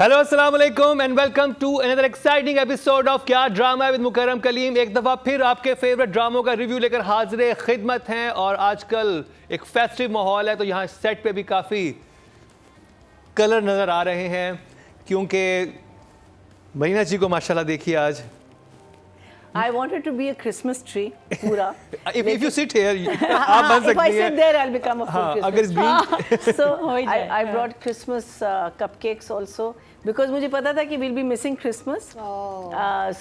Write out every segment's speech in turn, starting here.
Hello अस्सलाम वालेकुम and welcome to another exciting episode of क्या ड्रामा विद मुकर्रम कलीम। एक दफ़ा फिर आपके फेवरेट ड्रामों का रिव्यू लेकर हाजिर खिदमत हैं और आजकल एक फेस्टिव माहौल है तो यहाँ सेट पे भी काफ़ी कलर नज़र आ रहे हैं क्योंकि मरीना जी को माशाल्लाह देखिए आज I wanted to be a Christmas tree, पूरा. if you sit here, आप बन सकती हैं. If I sit there, I'll become a full Christmas अगर tree. So I brought Christmas cupcakes also because मुझे पता था कि we'll be missing Christmas.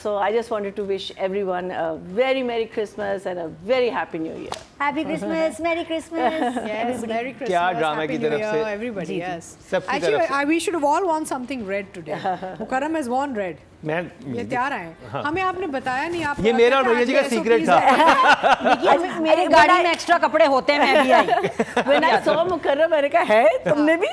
So I just wanted to wish everyone a very Merry Christmas and a very Happy New Year. Happy Christmas, Merry Christmas. Yes, Merry Christmas. क्या drama की तरफ से everybody, yes. सबकी Actually, तरफ से. we should have all worn something red today. Mukarram has worn red. ये तैयार आए हमें आपने बताया नहीं आप ये मेरा और भैया जी का सीक्रेट था। देखिए मेरे गाड़ी में एक्स्ट्रा कपड़े होते हैं, मैं भी आई। When I saw Mukarram, मैंने कहा है तुमने भी?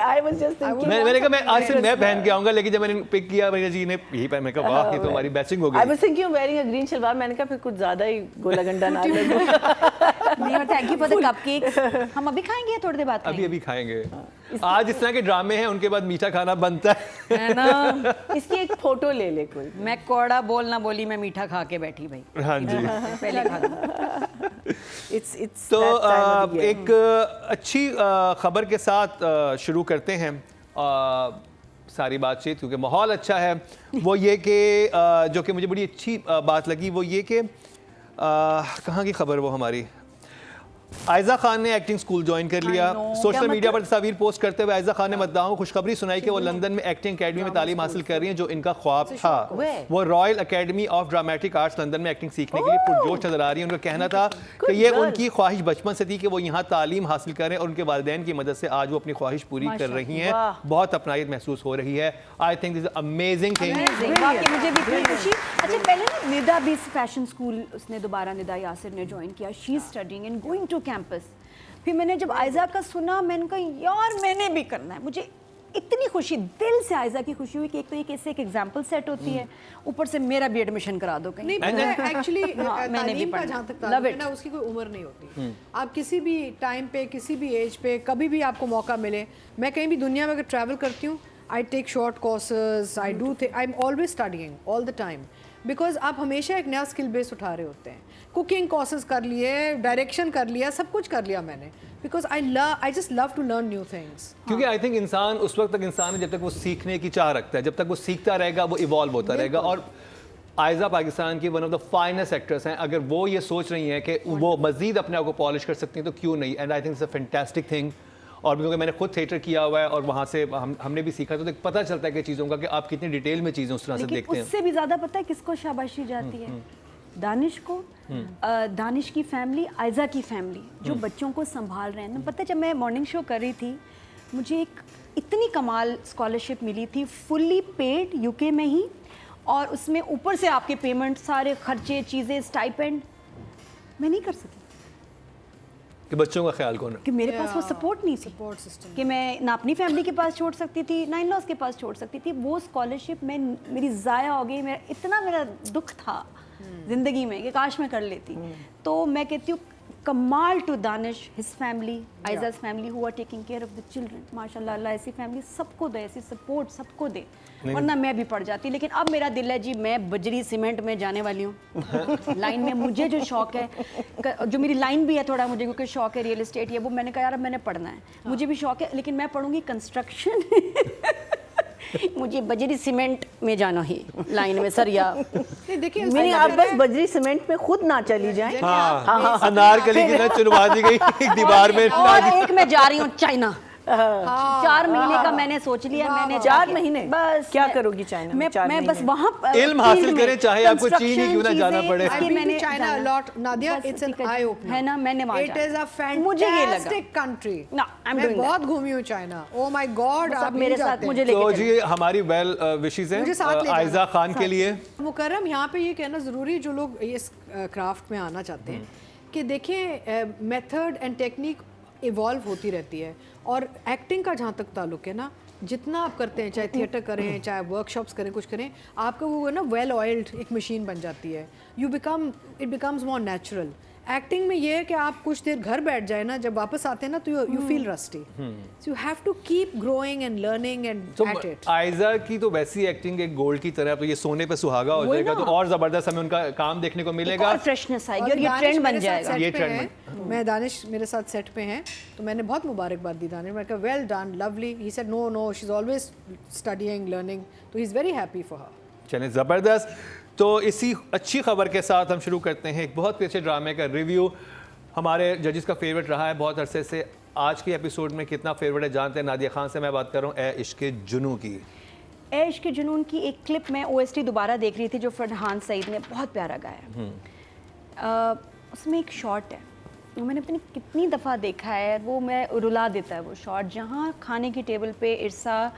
I was just thinking. मैंने कहा मैं आज सिर्फ मैं पहन के आऊंगा, लेकिन जब मैंने पिक किया भैया जी ने यही पहन, मैं कहा वाह ये तो हमारी मैचिंग हो I गई। was thinking of wearing a green salwar, मैंने कहा फिर कुछ ज्यादा ही गोला गंडा ना लगे। नहीं, और thank you for the cupcakes. हम अभी खाएंगे थोड़ी देर बाद अभी खाएंगे। आज इस तरह के ड्रामे हैं, उनके बाद मीठा खाना बनता है ना। इसकी एक फोटो ले ले कोई। मैं कौड़ा बोल ना बोली, मैं मीठा खा के बैठी भाई। हाँ जी। पहले खा लूं। It's तो that time of the year. एक अच्छी खबर के साथ शुरू करते हैं सारी बातचीत, क्योंकि माहौल अच्छा है। वो ये कि जो कि मुझे बड़ी अच्छी बात लगी वो ये कि कहाँ की खबर वो हमारी आयजा खान ने एक्टिंग स्कूल ज्वाइन कर लिया। सोशल मीडिया पर तस्वीर पोस्ट करते हुए आयजा खान ने मतदाताओं को खुशखबरी सुनाई कि वो लंदन में एक्टिंग एकेडमी में तालीम हासिल कर रही हैं, जो इनका ख्वाब था। वो royal academy of dramatic arts London में एक्टिंग सीखने के लिए पुरजोश नजर आ रही है। उनका कहना था कि ये उनकी ख्वाहिश बचपन से थी कि वो यहाँ तालीम हासिल करें और उनके वालिदैन की मदद से आज वो अपनी ख्वाहिश पूरी कर रही हैं। बहुत अपनायत महसूस हो रही है। I think this amazing thing. मुझे भी इतनी खुशी। अच्छा, पहले ना निदा भी फैशन स्कूल उसने दोबारा निदा यासिर ने ज्वाइन किया। She is studying and going to campus. फिर मैंने जब आयजा का सुना, मैंने कहा यार मैंने भी करना है। मुझे इतनी खुशी, दिल से आयजा की खुशी हुई कि एक तो ये कैसे एक एग्जाम्पल सेट होती है, ऊपर से मेरा भी एडमिशन करा दो कहीं। नहीं, एक्चुअली मैंने भी पढ़ा जहाँ तक ताल्लुक है ना, उसकी कोई उम्र नहीं होती। आप किसी भी टाइम पे, किसी भी एज पे, कभी भी आपको मौका मिले। मैं कहीं भी दुनिया में अगर ट्रैवल करती हूँ, I take short courses, I am always studying all the time, because आप हमेशा एक नया स्किल बेस उठा रहे होते हैं। कुकिंग कोर्सेज कर लिए, डायरेक्शन कर लिया, सब कुछ कर लिया मैंने, because I just love to learn new things. क्योंकि आई थिंक इंसान उस वक्त तक इंसान है जब तक वो सीखने की चाह रखता है, जब तक वो सीखता रहेगा वो इवॉल्व होता रहेगा। और आयजा पाकिस्तान की one of the finest actress हैं। अगर वो ये सोच रही हैं कि वो मजीद अपने आप को पॉलिश कर सकती हैं तो क्यों नहीं। And I think it's a fantastic thing. और क्योंकि मैंने खुद थिएटर किया हुआ है और वहाँ से हमने भी सीखा, तो पता चलता है कि चीज़ों का कि आप कितनी डिटेल में चीज़ें उस तरह से देखते हैं। उससे भी ज़्यादा पता है किसको शाबाशी जाती है? दानिश को। दानिश की फैमिली, आयजा की फैमिली, जो बच्चों को संभाल रहे हैं। पता है जब मैं मॉर्निंग शो कर रही थी, मुझे एक इतनी कमाल स्कॉलरशिप मिली थी, फुल्ली पेड यूके में ही, और उसमें ऊपर से आपके पेमेंट, सारे खर्चे, चीज़ें, स्टाइपेंड। मैं नहीं कर सकी कि बच्चों का ख्याल कौन है, कि मेरे पास वो सपोर्ट नहीं थी, सपोर्ट सिस्टम कि मैं ना अपनी फैमिली के पास छोड़ सकती थी ना इन लॉज के पास छोड़ सकती थी। वो स्कॉलरशिप मेरी ज़ाया हो गई। मेरा दुख था ज़िंदगी में कि काश मैं कर लेती। तो मैं कहती हूँ कमाल to Danish, his family, Ayza's family who are taking care of the children. माशाल्लाह, अल्लाह ऐसी फैमिली सबको दे, ऐसी सपोर्ट सबको दे, वरना मैं भी पड़ जाती। लेकिन अब मेरा दिल है जी, मैं बजरी सीमेंट में जाने वाली हूँ लाइन में। मुझे जो शौक है, जो मेरी लाइन भी है थोड़ा मुझे, क्योंकि शौक है रियल एस्टेट, ये वो मैंने कहा यार अब मैंने पढ़ना है। मुझे भी शौक है, लेकिन मैं पढ़ूंगी कंस्ट्रक्शन मुझे बजरी सीमेंट में जाना ही लाइन में सरिया। देखिए मेरी आप बस बजरी सीमेंट में खुद ना चली जाए। अनारकली की ना चुनवा दी गई एक दीवार में। और एक मैं जा रही हूँ चाइना। 4 महीने का मैंने सोच लिया। मैंने 4 महीने बस क्या करोगी चाइना में? मैं बस वहाँ इल्म हासिल करें, चाहे आपको चीन ही क्यों ना जाना पड़े। मैंने China a lot, Nadia, it's an eye opener है ना, मैंने वहाँ it is a मुझे ये लगा fantastic country। ना, I'm मैं doing बहुत घूमी हूँ चाइना। Oh my God, आप मेरे साथ मुझे तो लेके जी हमारी वेल विशेस हैं आयजा खान के लिए। मुकर्रम, यहाँ पे ये कहना ज़रूरी, जो लोग इस क्राफ्ट में आना चाहते हैं, कि देखें मेथड एंड टेक्निक इवॉल्व होती रहती है। और एक्टिंग का जहाँ तक ताल्लुक है ना, जितना आप करते हैं, चाहे थिएटर करें, चाहे वर्कशॉप्स करें, कुछ करें, आपका वो ना वेल ऑयल्ड एक मशीन बन जाती है। It becomes more natural acting में ये है कि आप कुछ देर घर बैठ जाए ना, जब वापस आते हैं ना तो you feel rusty, so you have to keep growing and learning and तो एट इट। आयजा की तो वैसी एक्टिंग एक गोल्ड की तरह, तो ये सोने पे सुहागा हो वही जाएगा, ना। तो और जबरदस्त हमें उनका काम देखने को एक मिलेगा। और फ्रेशनेस आएगी और ये दानिश ट्रेंड बन मेरे साथ जाएगा। set ये पे trend है, मैं दानिश मेरे साथ सेट पे हैं, तो मैंने बहुत मुबारकबाद दी दानिश, मैं कहा well done, lovely. He said no she is always studying learning, तो he is very happy for her. चलें, ज़बरदस्त। तो इसी अच्छी खबर के साथ हम शुरू करते हैं एक बहुत ही अच्छे ड्रामे का रिव्यू। हमारे जजेस का फेवरेट रहा है बहुत अरसे से। आज के एपिसोड में कितना फेवरेट है जानते हैं। नादिया खान से मैं बात कर रहा हूँ ए इश्क जुनून की। ए इश्क जुनून की एक क्लिप मैं OST दोबारा देख रही थी जो फरहान सईद ने बहुत प्यारा गाया है। उसमें एक शॉट है वो मैंने अपनी कितनी दफ़ा देखा है, वो मैं रुला देता है वो शॉट, जहाँ खाने की टेबल पे इरसा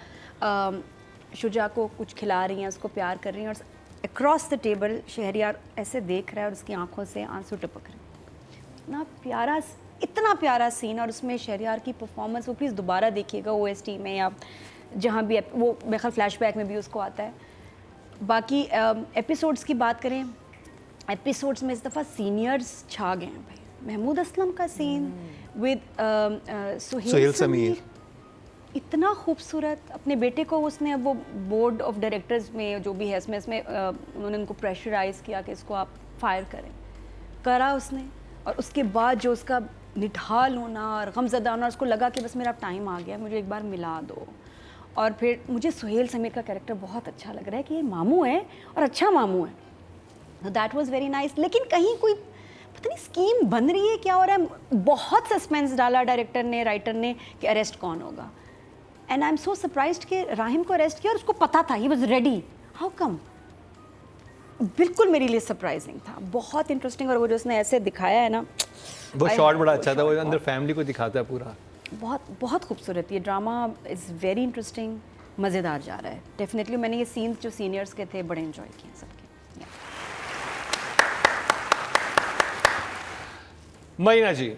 शुजा को कुछ खिला रही हैं, उसको प्यार कर रही हैं, और अक्रॉस द टेबल शहरियार ऐसे देख रहा है और उसकी आंखों से आंसू टपक रहे हैं। इतना प्यारा सीन, और उसमें शहरियार की परफॉर्मेंस, वो प्लीज़ दोबारा देखिएगा OST में या जहाँ भी वो मेरे ख्याल फ्लैशबैक में भी उसको आता है। बाकी एपिसोड्स की बात करें, एपिसोड्स में इस दफ़ा सीनियर्स छा गए हैं भाई। महमूद असलम का सीन विद सुहेल समीर इतना खूबसूरत, अपने बेटे को उसने अब वो बोर्ड ऑफ डायरेक्टर्स में जो भी है इसमें उन्होंने उनको प्रेशराइज़ किया कि इसको आप फायर करा उसने, और उसके बाद जो उसका निढाल होना और गमज़दा होना, उसको लगा कि बस मेरा टाइम आ गया, मुझे एक बार मिला दो। और फिर मुझे सुहेल समीर का कैरेक्टर बहुत अच्छा लग रहा है कि ये मामू है और अच्छा मामू है, तो दैट वाज वेरी नाइस। लेकिन कहीं कोई पता नहीं स्कीम बन रही है, क्या हो रहा है, बहुत सस्पेंस डाला डायरेक्टर ने, राइटर ने कि अरेस्ट कौन होगा। And I am so surprised कि राहिम को अरेस्ट किया और उसको पता था, he was ready, how come. बिल्कुल मेरे लिए सरप्राइजिंग था, बहुत इंटरेस्टिंग। और वो जो उसने ऐसे दिखाया है ना, वो शॉट बड़ा अच्छा था, वो अंदर फैमिली को दिखाता है पूरा। बहुत खूबसूरत। ये ड्रामा इज़ वेरी इंटरेस्टिंग, मज़ेदार जा रहा है डेफिनेटली। मैंने ये सीन्स जो सीनियर्स के थे बड़े एंजॉय किए सबके। महीना जी,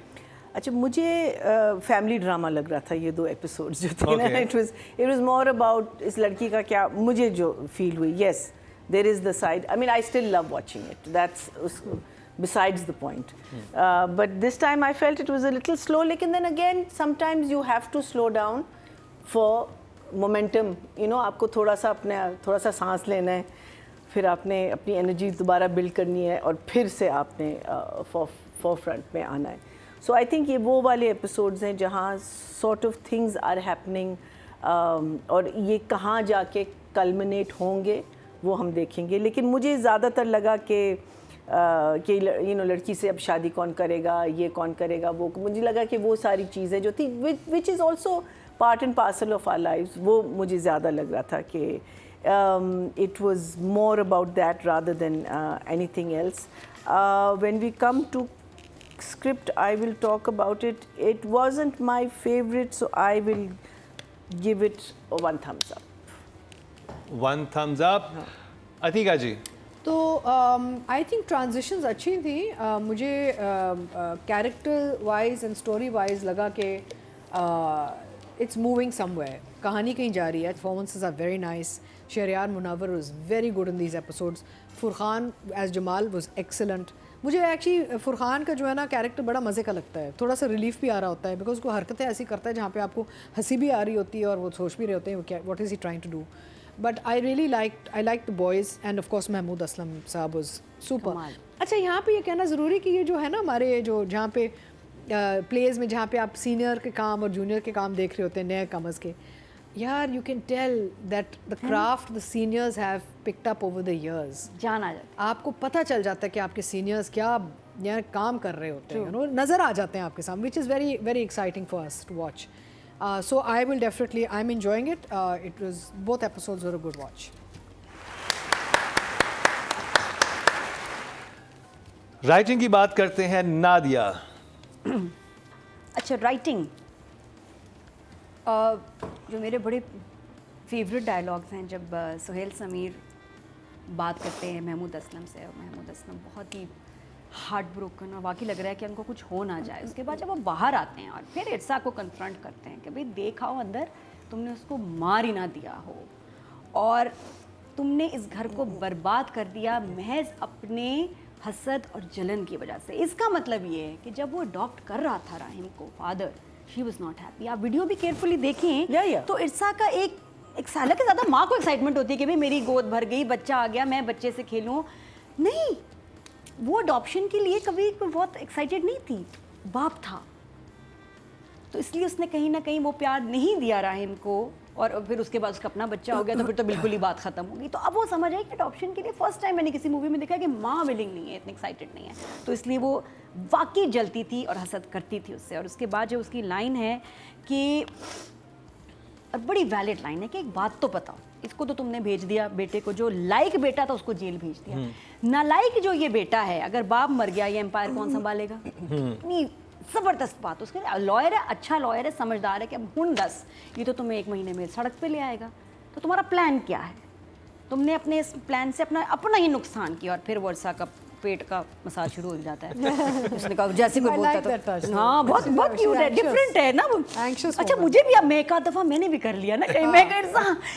अच्छा, मुझे फैमिली ड्रामा लग रहा था ये 2 एपिसोड्स जो थे ना। इट वाज मोर अबाउट इस लड़की का क्या मुझे जो फील हुई। Yes, there is the side, I mean I still love watching it, that's besides the point. But this time I felt it was a little slow. लेकिन then again sometimes you have to slow down for momentum. You know, आपको थोड़ा सा सांस लेना है, फिर आपने अपनी एनर्जी दोबारा बिल्ड करनी है और फिर से आपने forefront में आना है। So I think ये वो वाले एपिसोड्स हैं जहाँ sort of things are happening, और ये कहाँ जाके कल्मिनेट होंगे वो हम देखेंगे। लेकिन मुझे ज़्यादातर लगा कि लड़की से अब शादी कौन करेगा, ये कौन करेगा, वो, मुझे लगा कि वो सारी चीज़ें जो थी which is also part and parcel of our lives, वो मुझे ज़्यादा लग रहा था कि it was more about that rather than anything else. When we come to script, I will talk about it. It wasn't my favorite, so I will give it 1 thumbs up. 1 thumbs up. Atika जी, तो I think transitions अच्छी थी। मुझे character wise and story wise लगा कि it's moving somewhere, कहानी कहीं जा रही है। Performances are very nice. Shahryar Munawwar was very good in these episodes. Furqan as Jamal was excellent. मुझे एक्चुअली फुरखान का जो है ना कैरेक्टर बड़ा मज़े का लगता है, थोड़ा सा रिलीफ भी आ रहा होता है, बिकॉज उसको हरकतें ऐसी करता है जहाँ पे आपको हंसी भी आ रही होती है और वो सोच भी रहे होते हैं क्या what is he trying to do. But I really like the boys and of course Mahmood Aslam sahab was super. अच्छा, यहाँ पे ये कहना ज़रूरी कि ये जो है ना हमारे जो जहाँ पे प्लेज में जहाँ पे आप सीनियर के काम और जूनियर के काम देख रहे होते हैं नए कमर्स के, यार you can tell that the craft the seniors have picked up over the years. जान आ जाती, आपको पता चल जाता है कि आपके सीनियर्स क्या यार काम कर रहे होते हैं, नज़र आ जाते हैं आपके सामने, which is very very exciting for us to watch. So I will definitely, I'm enjoying it. It was, both episodes were a good watch. Writing की बात करते हैं नादिया। अच्छा, राइटिंग जो मेरे बड़े फेवरेट डायलॉग्स हैं जब सुहेल समीर बात करते हैं महमूद असलम से, और महमूद असलम बहुत ही हार्ट ब्रोकन और वाकई लग रहा है कि उनको कुछ हो ना जाए। उसके बाद जब वो बाहर आते हैं और फिर इरसा को कन्फ्रंट करते हैं कि भाई देखाओ अंदर, तुमने उसको मार ही ना दिया हो और तुमने इस घर को बर्बाद कर दिया महज अपने हसद और जलन की वजह से। इसका मतलब ये है कि जब वो अडॉप्ट कर रहा था राहिम को, father, she was not happy. आप वीडियो भी केयरफुली देखें तो इरसा का एक साल के ज़्यादा माँ को एक्साइटमेंट होती है कि भाई मेरी गोद भर गई, बच्चा आ गया, मैं बच्चे से खेलूँ। नहीं, वो अडॉप्शन के लिए कभी बहुत एक्साइटेड नहीं थी, बाप था। तो इसलिए उसने कहीं ना कहीं वो प्यार नहीं दिया राहिम को, और फिर उसके बाद उसका अपना बच्चा हो गया तो फिर तो बिल्कुल ही बात खत्म होगी। तो अब वो समझ आई कि अडॉप्शन के लिए फर्स्ट टाइम मैंने किसी मूवी में देखा कि माँ विलिंग नहीं है, इतनी एक्साइटेड नहीं है। तो इसलिए वो वाकई जलती थी और हसद करती थी उससे। और उसके बाद जो उसकी लाइन है कि, और बड़ी वैलिड लाइन है कि एक बात तो बताओ, इसको तो तुमने भेज दिया बेटे को, जो लाइक बेटा था उसको जेल भेज दिया, नालायक जो ये बेटा है, अगर बाप मर गया ये एम्पायर कौन संभालेगा? नहीं, ज़बरदस्त बात। उसके लॉयर है, अच्छा लॉयर है, समझदार है कि अब हुन 10 ये तो तुम्हें 1 महीने में सड़क पे ले आएगा। तो तुम्हारा प्लान क्या है? तुमने अपने इस प्लान से अपना ही नुकसान किया। और फिर वर्षा का पेट का मसाज शुरू हो जाता है। उसने कहा जैसे कोई बोलता है तो हाँ, बहुत क्यूट है, डिफरेंट है ना वो। अच्छा, मुझे भी अब मैं एक आध दफ़ा मैंने भी कर लिया ना,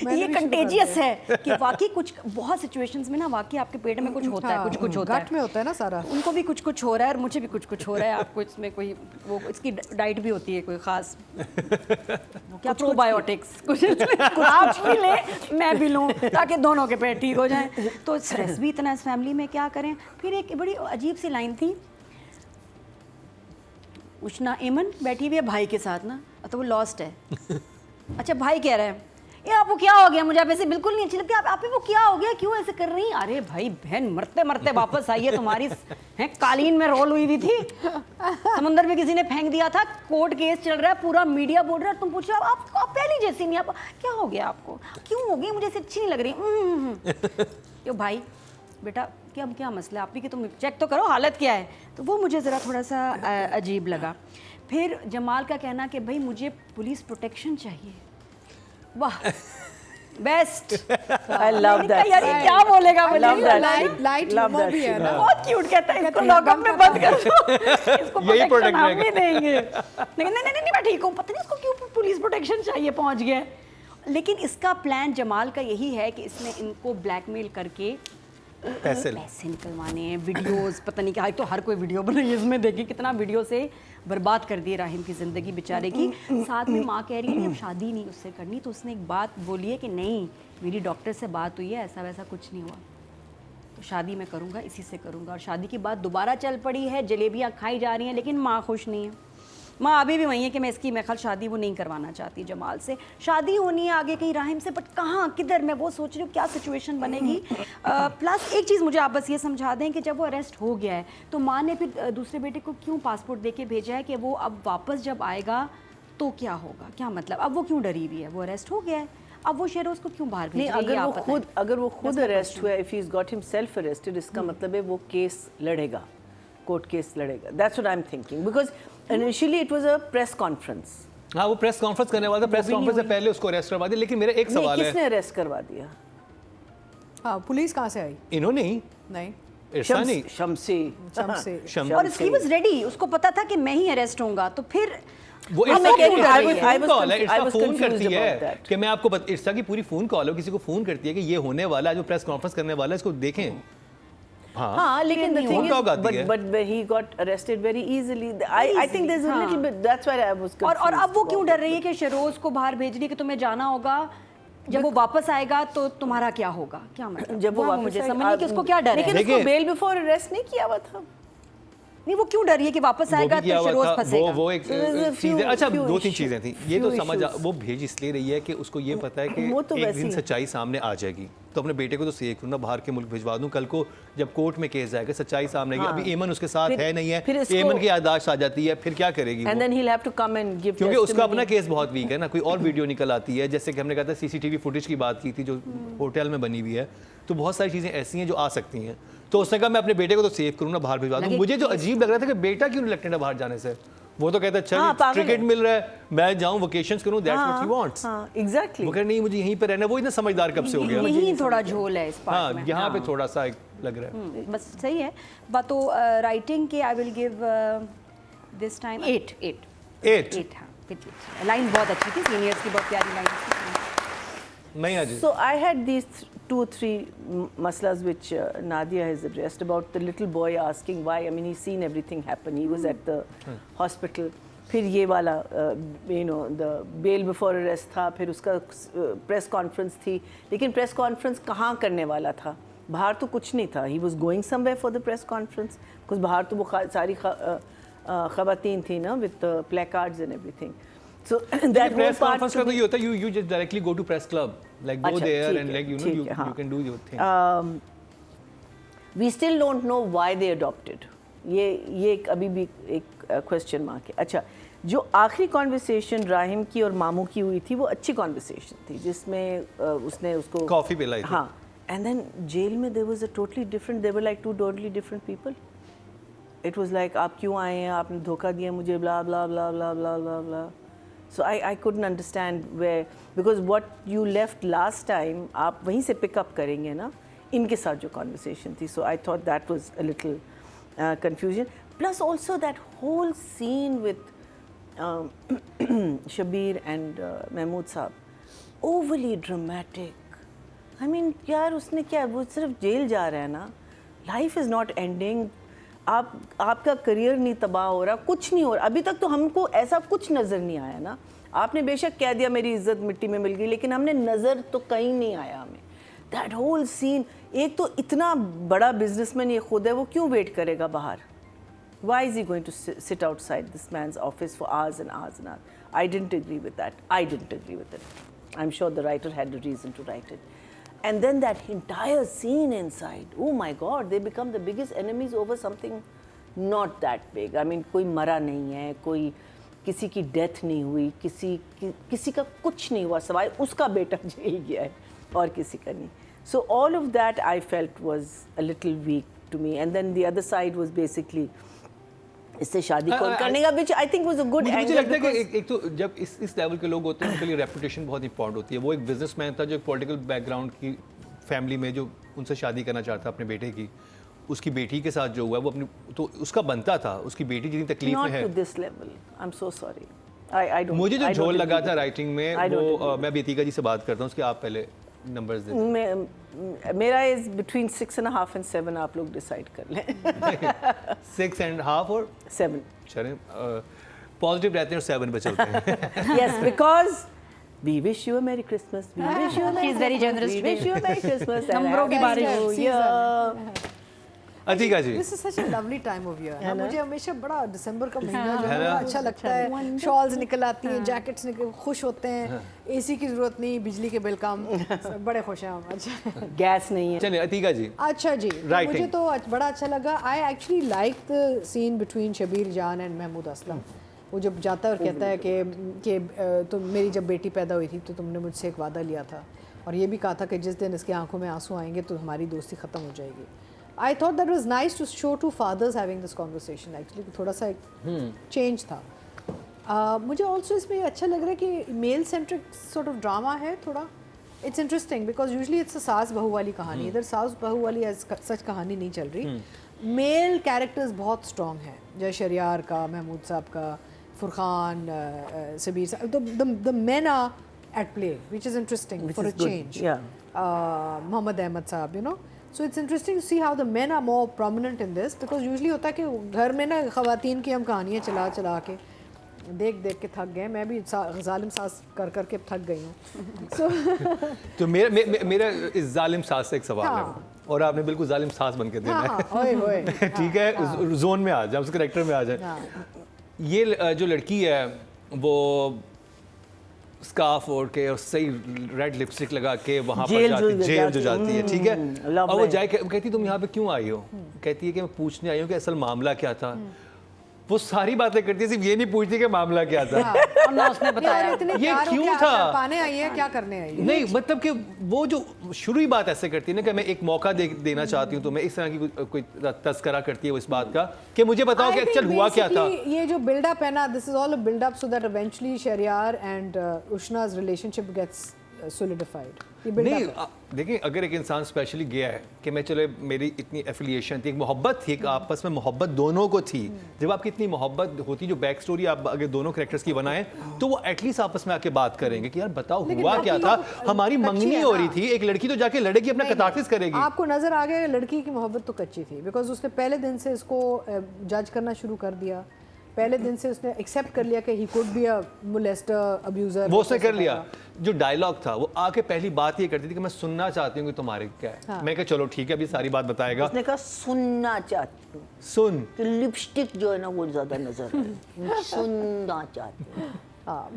मैं ये कंटेजियस है कि वाकई कुछ बहुत सिचुएशंस में ना वाकई आपके पेट में कुछ होता है, कुछ होता है, गट में होता है ना सारा। उनको भी कुछ हो रहा है और मुझे भी कुछ हो रहा है। आपको इसमें कोई वो इसकी डाइट भी होती है कोई खास, क्या प्रोबायोटिक्स कुछ आप भी ले मैं भी लूँ ताकि दोनों के पेट ठीक हो जाएं। तो स्ट्रेस भी इतना इस फैमिली में, क्या करें। फिर एक बड़ी अजीब सी लाइन थी, उष्णा एमन बैठी हुई है भाई के साथ ना, तो वो लॉस्ट है। अच्छा, भाई कह रहा है ये आपको क्या हो गया, मुझे आप ऐसे बिल्कुल नहीं अच्छी लगती, आप वो क्या हो गया, क्यों ऐसे कर रही हैं? अरे भाई बहन, मरते मरते वापस आई है, तुम्हारी है कालीन में रोल हुई थी, समुंदर में किसी ने फेंक दिया था, कोर्ट केस चल रहा है, पूरा मीडिया बोल रहा है, तुम पूछ रहे हो आप पहली जैसी नहीं, आप क्या हो गया आपको, क्यों हो गई, मुझे ऐसे अच्छी नहीं लग रही। यो भाई बेटा क्या मसला है, आप भी कि तुम चेक तो करो हालत क्या है। तो वो मुझे ज़रा थोड़ा सा अजीब लगा। फिर जमाल का कहना कि भाई मुझे पुलिस प्रोटेक्शन चाहिए, वाह बेस्ट, I love that. यार ये क्या बोलेगा मुझे, love that. Light Love that भी है shit. ना। बहुत क्यूट कहता है, इसको लॉकअप में बंद कर दो, इसको यही प्रोटेक्शन protect हम करेगा। भी देंगे। लेकिन नहीं मैं ठीक हूँ, पता नहीं इसको क्यों पुलिस प्रोटेक्शन चाहिए, पहुँच गया। लेकिन इसका प्लान जमाल का यही है कि इसने इनको ब्लैकमेल करके पैसे निकलवाने हैं, वीडियोस पता नहीं क्या, तो हर कोई वीडियो बनाई इसमें, देखिए कितना वीडियो से बर्बाद कर दिए राहिम की ज़िंदगी बेचारे की। साथ में माँ कह रही है अब शादी नहीं उससे करनी, तो उसने एक बात बोली है कि नहीं मेरी डॉक्टर से बात हुई है, ऐसा वैसा कुछ नहीं हुआ, तो शादी मैं करूँगा, इसी से करूँगा। और शादी की बात दोबारा चल पड़ी है, जलेबियाँ खाई जा रही हैं, लेकिन माँ खुश नहीं है। माँ अभी भी वही है कि मैं इसकी मैं ख्याल शादी वो नहीं करवाना चाहती, जमाल से शादी होनी है आगे कहीं राहिम से, बट कहाँ किधर, मैं वो सोच रही हूँ क्या सिचुएशन बनेगी। प्लस एक चीज़ मुझे आप बस ये समझा दें कि जब वो अरेस्ट हो गया है तो माँ ने फिर दूसरे बेटे को क्यों पासपोर्ट दे के भेजा है कि वो अब वापस जब आएगा तो क्या होगा, क्या मतलब, अब वो क्यों डरी हुई है, वो अरेस्ट हो गया है, अब वो शेरोज को क्यों बाहर भेज रही है? अगर वो खुद अरेस्ट हुआ, if he is got himself arrested, इसका मतलब है वो केस लड़ेगा, कोर्ट केस लड़ेगा। That's what I am thinking, because initially it was a press conference. हाँ, वो प्रेस कॉन्फ्रेंस करने वाला था, प्रेस कॉन्फ्रेंस से पहले उसको अरेस्ट करवा दिया। लेकिन मेरा एक सवाल है, किसने अरेस्ट करवा दिया? हाँ, पुलिस कहाँ से आई? इन्होंने ही, नहीं, इरसा नहीं, शम्सी। और ही वाज रेडी, उसको पता था कि मैं ही अरेस्ट होऊंगा, तो फिर वो I was फोन confused करती है about that. कि मैं आपको इरसा की पूरी फोन कॉल हो, किसी को फोन करती है कि ये होने वाला है, जो प्रेस कॉन्फ्रेंस करने वाला है, इसको देखें। हाँ, लेकिन the thing is, but he got arrested very easily. I think there's a little bit. That's why I was confused. और अब वो क्यों डर रही है कि शेरोज को बाहर भेज रही है कि तुम्हें जाना होगा, जब वो वापस आएगा तो तुम्हारा क्या होगा, क्या मतलब, जब वो वापस मुझे समझ नहीं कि उसको क्या डर है। लेकिन उसको बेल बिफोर अरेस्ट नहीं किया हुआ था। नहीं, वो क्यों डर रही है कि वापस आएगा तो शेरोज फंसेगा। वो एक चीज है। अच्छा, 2-3 चीजें थी, ये तो समझ वो भेज इसलिए रही है कि उसको ये पता है कि एक दिन सच्चाई सामने आ जाएगी, तो अपने बेटे को तो सेफ करूँ ना, बाहर के मुल्क भिजवा दूं, कल को जब कोर्ट में केस जाएगा सच्चाई सामने आएगी। अभी एमन उसके साथ है नहीं है, एमन की याददाश्त आ जाती है, फिर क्या करेगी वो? And then he'll have to come and give क्योंकि उसका अपना केस बहुत वीक है ना, कोई और वीडियो निकल आती है, जैसे कि हमने कहा था सीसीटीवी फुटेज की बात की थी जो होटल में बनी हुई है, तो बहुत सारी चीज़ें ऐसी हैं जो आ सकती हैं। तो उसने कहा मैं अपने बेटे को तो सेव करूँ ना, बाहर भिजवा दूँ। मुझे जो अजीब लग रहा था कि बेटा क्यों रिलेक्टेड है बाहर जाने से, वो तो कहता है चल टिकट मिल रहा है, मैं जाऊँ वेकेशंस करूँ, that's what he wants. Exactly, वो कह नहीं मुझे यहीं पे रहना, वो इतना समझदार कब से हो गया। यही थोड़ा झोल है इस पार्ट में, यहाँ पे थोड़ा सा लग रहा है। बस सही है बात। तो राइटिंग के आई विल गिव दिस टाइम 8। हाँ, लाइन बहुत अच्छी थी, सीनियर्स की बहुत प्यारी लाइन थी। मैया जी। So I had these 2-3 maslas which Nadia has addressed about the little boy asking why. I mean, he's seen everything happen. He was at the hospital. फिर ये वाला the bail before arrest था, फिर उसका press conference थी, लेकिन press conference कहाँ करने वाला था? बाहर तो कुछ नहीं था. He was going somewhere for the press conference because बाहर तो वो सारी ख़वातीन थी ना with the placards and everything. So that whole press part conference का तो ये होता है, you just directly go to press club, like go there and like you can do your thing. We still don't know why they adopted. ये एक अभी भी एक क्वेश्चन मार्क है. अच्छा, जो आखिरी कॉन्वर्सेशन राहिम की और मामू की हुई थी वो अच्छी कॉन्वर्सेशन थी जिसमें उसने उसको कॉफी पिलाई थी. हाँ, एंड देन जेल में there was a totally different, they were like two totally different people. It was like आप क्यों आए हैं, आपने धोखा दिया मुझे, ब्ला ब्ला ब्ला ब्ला ब्ला ब्ला ब्ला. So I couldn't understand where, because what you left last time आप वहीं से pick up करेंगे ना इनके साथ जो conversation थी. So I thought that was a little confusion. Plus also that whole scene with Shabir and Mahmood साहब, overly dramatic. I mean यार उसने क्या, वो सिर्फ जेल जा रहा है ना. Life is not ending. आपका करियर नहीं तबाह हो रहा, कुछ नहीं हो रहा. अभी तक तो हमको ऐसा कुछ नज़र नहीं आया ना. आपने बेशक कह दिया मेरी इज्जत मिट्टी में मिल गई, लेकिन हमने नज़र तो कहीं नहीं आया हमें. That whole scene. एक तो इतना बड़ा बिजनेसमैन ये खुद है, वो क्यों वेट करेगा बाहर? Why is he going to sit outside this man's office for hours and hours and hours? I didn't agree with that. I didn't agree with it. I'm sure the writer had a reason to write it. And then that entire scene inside, oh my God, they become the biggest enemies over something not that big. I mean, कोई मरा नहीं है, कोई किसी की death नहीं हुई, किसी का कुछ नहीं हुआ, सवाल उसका बेटा जेल गया है और किसी का नहीं. So all of that I felt was a little weak to me. And then the other side was basically इससे शादी कौन करने का, which I think was a good angle. मुझे लगता है कि एक तो जब इस लेवल के लोग होते हैं उनके लिए रेपुटेशन बहुत इंपॉर्टेंट होती है. वो एक बिजनेसमैन था जो एक पॉलिटिकल बैकग्राउंड की फैमिली में जो उनसे शादी करना चाहता अपने बेटे की, उसकी बेटी के साथ जो हुआ वो अपनी तो उसका बनता था. उसकी बेटी जितनी तकलीफ में है. Not to this level. I'm so sorry. I don't. मुझे जो I don't झोल लगा agree था with राइटिंग में वो मैं अतीका जी से बात करता हूँ, उसके आप पहले नंबर्स दे दें. मेरा इज बिटवीन 6.5 and 7. आप लोग डिसाइड कर लें. 6.5 और 7. चलें पॉजिटिव रहते हैं और 7 पे चलते हैं. Yes, because we wish you a Merry Christmas. We wish you a Merry She's very generous We today. wish you a Merry Christmas. and नंबरों की Happy बारिश. New Year. Atika ji. This is such a lovely time of year. ना मुझे हमेशा बड़ा दिसंबर का महीना जो है है ना? बड़ा अच्छा लगता है. शॉल्स निकल आती हैं, जैकेट्स निकल, खुश होते हैं. एसी की जरूरत नहीं, बिजली के बिल कम, बड़े खुश हैं हम. अच्छा गैस नहीं है. चलिए अतीका जी. अच्छा जी, तो Writing. मुझे तो बड़ा अच्छा लगा. I actually like the scene between Shabbir Jan and Mahmood Aslam. वो जब जाता है और कहता है कि तो मेरी जब बेटी पैदा हुई थी तो तुमने मुझसे एक वादा लिया था और ये भी कहा था कि जिस दिन इसकी आंखों में आंसू आएंगे तो हमारी दोस्ती ख़त्म हो जाएगी. I thought that was nice to show two fathers having this conversation. Actually थोड़ा सा एक चेंज था. मुझे ऑल्सो इसमें अच्छा लग रहा है कि male centric sort of drama है थोड़ा. It's interesting because usually it's a सास बहू वाली कहानी. इधर सास बहू वाली सच कहानी नहीं चल रही. मेल कैरेक्टर्स बहुत स्ट्रॉन्ग हैं, जय शरियार का, महमूद साहब का, Furqan, Sabir Sahab. The men are at play which is interesting for a change. Mohammad Ahmed Sahab, you know. So it's interesting to see how the men are more prominent in this because usually होता है कि घर में ना ख़वातीन की हम कहानियाँ चला के देख के थक गए. मैं भी जालिम सास कर के थक गई हूँ. So तो मेरा इस जालिम सास से एक सवाल है और आपने बिल्कुल जालिम सास बन के देना है. ठीक है, जोन में आ जाए, उसके कैरेक्टर में आ जाए. ये जो लड़की है वो स्कार्फ ओढ़ के और सही रेड लिपस्टिक लगा के वहाँ पर जाती, जेल जो जाती है. ठीक है, और वो जाए कहती तुम यहाँ पे क्यों आई हो. कहती है कि मैं पूछने आई हूँ कि असल मामला क्या था. वो सारी बातें करती है, सिर्फ ये नहीं पूछती कि मामला क्या था. और ना उसने बताया ये क्यों था. पाने आई है, क्या करने आई है. नहीं मतलब कि वो जो शुरू ही बात ऐसे करती है ना कि मैं एक मौका देना चाहती हूँ, तो मैं इस तरह की कोई तस्करा करती है वो इस बात का कि मुझे बताओ कि एक्चुअल हुआ क्या था. ये जो बिल्डअप है ना, this is all a buildup so that eventually Shahryar and Ushna's relationship gets solidified. ये नहीं build-up है. देखिए, अगर एक इंसान स्पेशली गया है कि मैं चलो मेरी इतनी एफिलिएशन थी, एक मोहब्बत थी, एक आपस में मोहब्बत दोनों को थी, जब आपकी इतनी मोहब्बत होती, जो बैक स्टोरी आप अगर दोनों कैरेक्टर्स की बनाएं तो वो एटलीस्ट आपस में आके बात करेंगे कि यार बताओ लेकिन हुआ बाकी क्या था, लोग हमारी कच्चे मंगनी हैं हो ना। रही थी, एक लड़की तो जाके लड़ेगी, अपना नहीं, कतारसिस करेगी। आपको नजर आ गया लड़की की मोहब्बत तो कच्ची थी, बिकॉज उसने पहले दिन से इसको जज करना शुरू कर दिया, पहले दिन से उसने एक्सेप्ट कर लिया कि he could be a molester, abuser. वो उसने कर लिया। जो डायलॉग था वो आके पहली बात ये करती थी कि मैं सुनना चाहती हूँ कि तुम्हारे क्या है। हाँ। मैं कहा चलो ठीक है, अभी सारी बात बताएगा। उसने कहा सुनना चाहती हूँ, सुन तो लिपस्टिक जो है ना वो ज्यादा नजर आए, सुनना चाहती हूँ।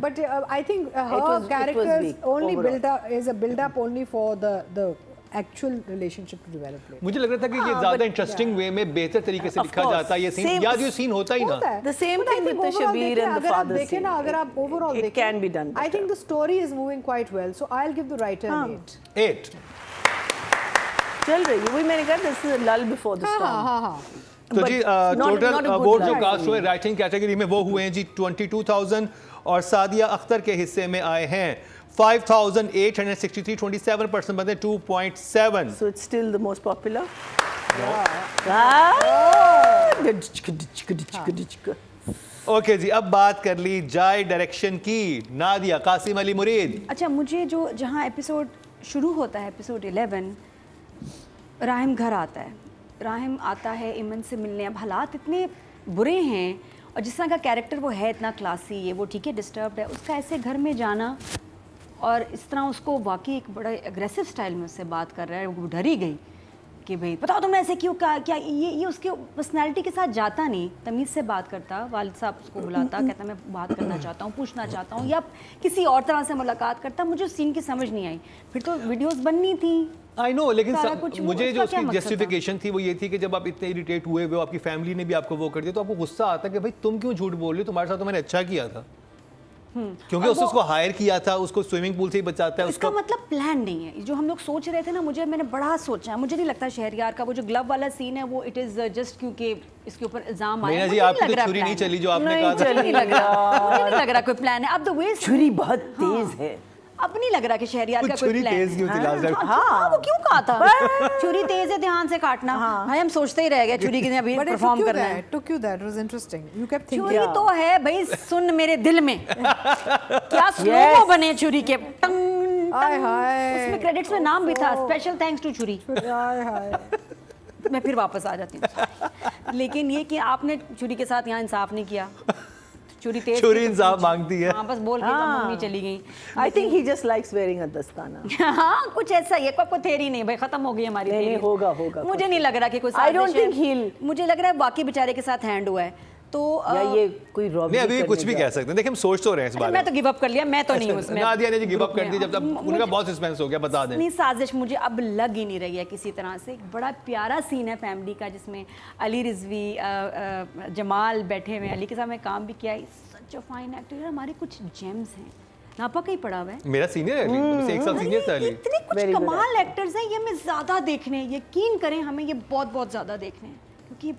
But I think her It was characters weak only overall. built up is a build up only for the actual relationship to develop later. मुझे लग रहा था कि ये हाँ, ज्यादा but- इंटरेस्टिंग वे में बेहतर तरीके से Of लिखा course. जाता है ये सीन, Same- या जो सीन होता ही ना। होता है। The same But I thing think with the overall Shabir देखें, and the अगर आप father देखें ना, scene. अगर आप overall It देखें, can be done I think better. the story is moving quite well, so I'll give the writer हाँ. an 8. 8 चल रही है, वही मैंने कहा this is lull before the हाँ स्टॉर्म। हाँ हाँ. तो But जी not total a good vote जो luck कास्ट for हुए me. राइटिंग कैटेगरी में वो हुए हैं जी 22,000 और सादिया अख्तर के हिस्से में आए हैं 5,863, 27% बनते 2.7। So it's still the most popular. Okay ji, अब बात कर ली जाए डायरेक्शन की। नादिया, कासिम अली मुरीद। अच्छा, मुझे जो जहाँ एपिसोड शुरू होता है, एपिसोड 11, राहिम घर आता है, राहिम आता है इमन से मिलने। अब हालात इतने बुरे हैं और जिस तरह का कैरेक्टर वो है, इतना क्लासी है वो, ठीक है डिस्टर्ब्ड है, उसका ऐसे घर में जाना और इस तरह उसको वाकई एक बड़ा एग्रेसिव स्टाइल में उससे बात कर रहा है। वो डर ही गई कि भाई बताओ तुमने ऐसे क्यों कहा, क्या ये उसके पर्सनैलिटी के साथ जाता नहीं। तमीज़ से बात करता, वालिद साहब उसको बुलाता, कहता मैं बात करना चाहता हूँ, पूछना चाहता हूँ, या किसी और तरह से मुलाकात करता। मुझे उस सीन की समझ नहीं आई। फिर तो वीडियोस बननी थी, आई नो, लेकिन सारा कुछ वो, मुझे जो उसका क्या उसकी मकसद था? जस्टिफिकेशन थी वो ये थी कि जब आप इतने इरिटेट हुए हो, आपकी फैमिली ने भी आपको वो कर दिया, तो आपको गुस्सा आता कि भाई तुम क्यों झूठ बोल रहे हो, तुम्हारे साथ तो मैंने अच्छा किया था। क्योंकि उसने उसको हायर किया था, उसको स्विमिंग पूल से ही बचाता है इसका उसको। मतलब प्लान नहीं है जो हम लोग सोच रहे थे ना। मैंने बड़ा सोचा, मुझे नहीं लगता शहरयार का वो जो ग्लव वाला सीन है वो इट इज जस्ट क्योंकि इसके ऊपर इल्जाम आया। मीना जी, मुझे नहीं आपकी लग तो रहा छुरी नहीं plan चली है। जो आपने नहीं कहा था। चली। मुझे नहीं लग रहा, मुझे नहीं लग रहा कोई प्लान है। अब द वे छुरी बहुत तेज है। अब नहीं लग रहा कि शहरयार का कुछ कोई छुरी प्लान तेज क्यों थी लास्ट टाइम? हाँ, वो क्यों कहा था छुरी तेज है, ध्यान से काटना। भाई हम सोचते ही रह गए छुरी कितने अभी But it परफॉर्म करना है। took you that. It was interesting. You kept thinking. छुरी तो है भाई, सुन मेरे दिल में क्या स्लोमो Yes. बने छुरी के, टंग हाय टंग। हाय। उसमें क्रेडिट्स में नाम भी था, स्पेशल थैंक्स टू छुरी। हाय हाय. मैं फिर वापस आ जाती हूँ। लेकिन ये कि आपने छुरी के साथ यहाँ इंसाफ नहीं किया। छुरी तेज छुरी थी तो इंसाफ कुछ- मांगती है। हाँ, बस बोल के हाँ। मम्मी चली गई। I think he just likes wearing a दस्ताना। हाँ, कुछ ऐसा ही है। कोई थेरी नहीं भाई, खत्म हो गई हमारी नहीं, theory। नहीं, होगा, मुझे नहीं लग रहा कि कोई I don't साजिश है। think he'll- मुझे लग रहा है बाकी बेचारे के साथ हैंड हुआ है तो या ये कोई नहीं, रॉबरी अभी भी कुछ भी कह सकते हैं। देखिए, हम सोच तो रहे हैं इस अच्छा, बारे मैं में। तो गिव अप कर लिया, मैं तो नहीं हूँ उसमें। नादिया ने जी गिव अप ग्रुप कर दी में। जब मुझे- उनका बहुत सस्पेंस हो गया, बता दें। इतनी साजिश मुझे अब लग ही नहीं रही है किसी तरह से। एक बड़ा प्यारा सीन है फैमिली का जिसमें अली रिजवी, जमाल बैठे हुए हैं। अली के साथ मैं काम भी किया। सच अ फाइन एक्टर। हमारे कुछ जेम्स हैं, नापा का ही पड़ा हुआ है। मेरा सीनियर है अली, मुझसे 1 साल सीनियर था अली। इतने कुछ Very good कमाल एक्टर्स हैं, ये हमें ज़्यादा देखने हैं। यकीन करें, हमें ये बहुत बहुत ज़्यादा देखने हैं क्योंकि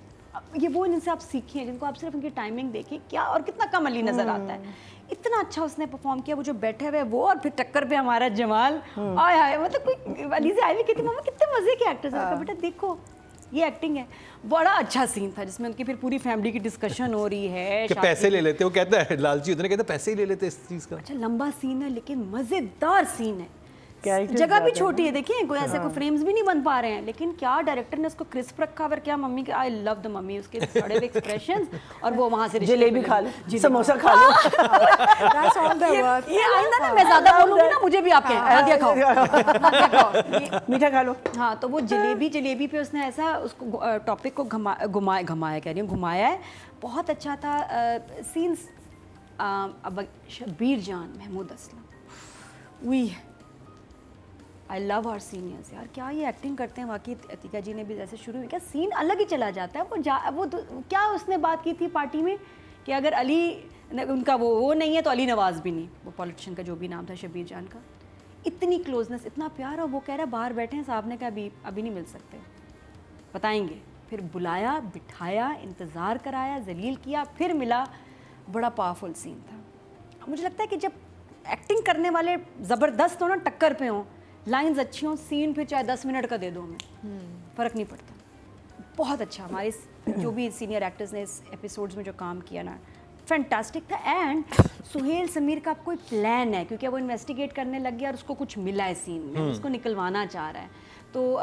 ये वो इनसे आप सीखें जिनको आप सिर्फ उनकी टाइमिंग देखें क्या, और कितना कम अली नजर आता है। इतना अच्छा उसने परफॉर्म किया, वो जो बैठे हुए वो, और फिर टक्कर पे हमारा जमाल। आय हाय, मतलब कोई अली से आई भी कहती मम्मा कितने मजे के एक्टर्स हैं। बेटा देखो ये एक्टिंग है। बड़ा अच्छा सीन था जिसमें उनकी फिर पूरी फैमिली की डिस्कशन हो रही है कि शादी पैसे की। ले लेते, वो कहता है लालची होते, कहता है पैसे ही ले लेते इस चीज का। अच्छा, लंबा सीन है लेकिन मजेदार सीन है। Characters जगह भी ज्यादा छोटी है, देखिए कोई ऐसे कोई फ्रेम्स भी नहीं बन पा रहे हैं, लेकिन क्या डायरेक्टर ने उसको क्रिस्प रखा। और क्या मम्मी के, आई लव द मम्मी, उसके सड़े हुए एक्सप्रेशंस, और वो वहां से रिश्ते जलेबी में खा ले- लो, जलेबी। समोसा खा लो। That's all there was. ये आइंदा ना मैं ज्यादा बोलूंगी ना, मुझे भी आपके नादिया खाओ, नादिया खाओ। मीठा खा लो। हाँ, तो वो जलेबी पे उसने ऐसा उसको टॉपिक को घुमाया कह रही हूँ, घुमाया है। बहुत अच्छा था सीन्स। अब Shabbir Jan, Mahmood Aslam, we I love our seniors. यार क्या ये एक्टिंग करते हैं वाकई। अतिका जी ने भी जैसे शुरू में, क्या सीन अलग ही चला जाता है। वो क्या उसने बात की थी पार्टी में कि अगर अली उनका वो नहीं है तो अली नवाज भी नहीं, वो पॉलिटिशियन का जो भी नाम था शबीर जान का। इतनी क्लोजनेस, इतना प्यार। और वो कह रहा है बाहर बैठे हैं, साहब ने कहा अभी नहीं मिल सकते, बताएंगे। फिर बुलाया, बिठाया, इंतज़ार कराया, जलील किया, फिर मिला। बड़ा पावरफुल सीन था। मुझे लगता है कि जब एक्टिंग करने वाले ज़बरदस्त हो ना, टक्कर पे हो, लाइंस अच्छी हों, सीन फिर चाहे 10 मिनट का दे दो हमें, फ़र्क नहीं पड़ता। बहुत अच्छा हमारे जो भी सीनियर एक्टर्स ने इस एपिसोड्स में जो काम किया ना, फैंटास्टिक था। एंड सुहेल समीर का कोई प्लान है, क्योंकि वो इन्वेस्टिगेट करने लग गया और उसको कुछ मिला है सीन में, उसको निकलवाना चाह रहा है, तो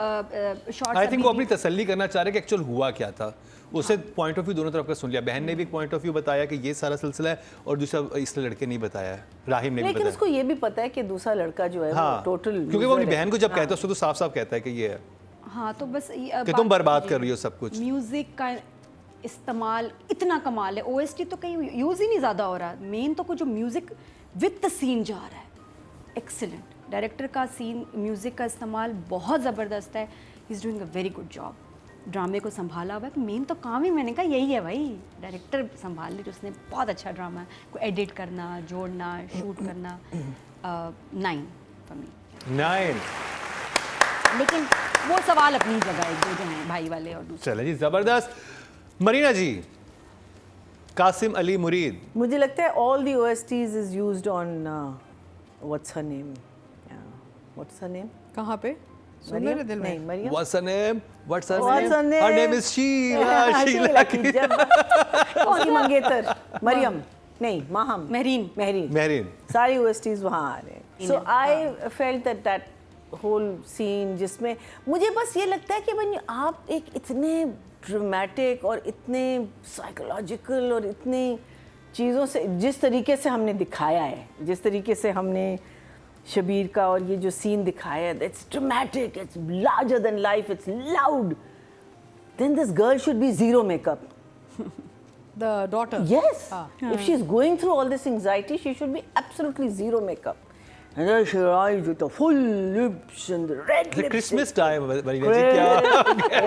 शॉर्ट्स आई थिंक वो अपनी तसल्ली करना चाह रहे कि एक्चुअल हुआ क्या था। उसे पॉइंट ऑफ व्यू दोनों तरफ का सुन लिया। बहन ने भी एक पॉइंट ऑफ व्यू बताया कि ये सारा सिलसिला है, और दूसरा इस लड़के ने बताया है, राहिम ने भी लेकिन बताया। उसको ये भी पता है कि दूसरा लड़का जो है हाँ, वो टोटल, क्योंकि वो अपनी बहन को जब कहता है उसको तो साफ साफ कहता है कि ये है हाँ, तो बस कि तुम बर्बाद कर रही हो सब कुछ। म्यूजिक का इस्तेमाल इतना कमाल है, ओएसटी तो कहीं यूज़ ही नहीं ज़्यादा हो रहा, मेन तो कुछ जो म्यूजिक विद द सीन जा रहा है, एक्सीलेंट। डायरेक्टर का सीन म्यूजिक का इस्तेमाल बहुत ज़बरदस्त है, he is doing a very good job. ड्रामे को संभाला हुआ है, तो मेन तो काम ही मैंने कहा यही है भाई, डायरेक्टर संभाल ली, उसने बहुत अच्छा ड्रामा को एडिट करना, जोड़ना, शूट करना। 9 फॉर मी। 9। लेकिन वो सवाल अपनी जगह एक दो जो हैं भाई वाले और दूसरे। चले जी, जबरदस्त। मरीना जी, कासिम अली मुरीद, मुझे लगता है all the OSTs is used on what's her name, what's her name, कहाँ पे? सुन मेरे दिल नहीं में। Maryam, what's her name? What's her What's her name? name? Her name is Sheila. Sheila की कौन सी मंगेतर, मरियम नहीं, माहम, महरीन। महरीन, महरीन। सारी OSTs वहाँ आ रहे हैं। So I felt that whole scene, जिसमें मुझे बस ये लगता है कि भाई आप एक इतने ड्रामेटिक और इतने साइकोलॉजिकल और इतनी चीज़ों से, जिस तरीके से हमने दिखाया है, जिस तरीके से हमने शबीर का और ये जो सीन दिखाया है, it's dramatic, it's larger than life, it's loud, then this girl should be zero makeup. The daughter. Yes. If she's going through all this anxiety, she should be absolutely zero makeup. And then she arrives with the full lips and the red The lipstick. Christmas time, Marina ji क्या?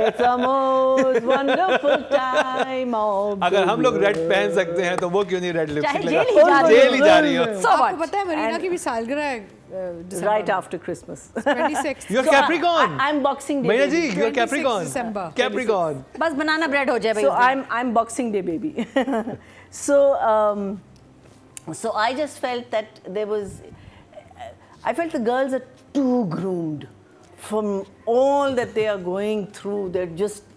It's the most wonderful time of अगर the हम लोग red year. पहन सकते हैं तो वो क्यों नहीं रेड लिपस्टिक चाहे लगा? जेल ही जा रही हो। जेल ही जा रही हो। So आपको what? पता है मरीना And- की भी सालगिरह है दिसंबर Right में। after Christmas. 26th। You're Capricorn. I'm Boxing Day. Marina ji, baby. you're 26 Capricorn. December. Capricorn. बस बनाना ब्रेड हो जाए भाई So उस दिन। I'm Boxing Day baby. so so I just felt that there was, I felt the girls are too groomed from all that they are going through. They're just